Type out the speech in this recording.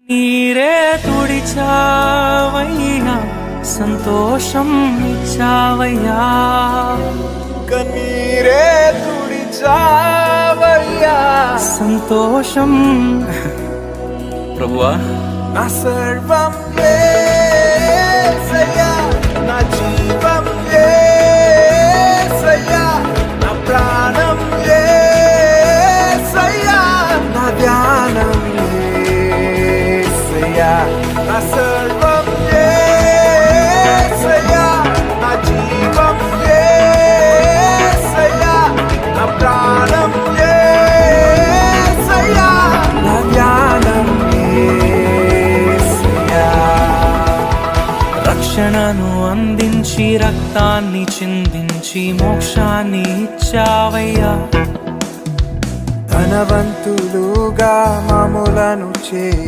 నీరే తుడిచావయ్యా, సంతోషం ఇచ్చావయ్యా. కన్నీరే తుడిచావయ్యా, సంతోషం. ప్రభువా, నా సర్వం యేసయ్యా, నా జీవం యేసయ్యా, నా ప్రాణం యేసయ్యా, నా ధ్యానం యేసయ్యా, నా సర్వం యేసయ్యా, నా జీవం యేసయ్యా, నా ప్రాణం యేసయ్యా, నా ధ్యానం యేసయ్యా. రక్షణను అందించి రక్తాన్ని చిందించి మోక్షాన్ని ఇచ్చావయ్యా. ధనవంతులుగా మమ్ములను చేయి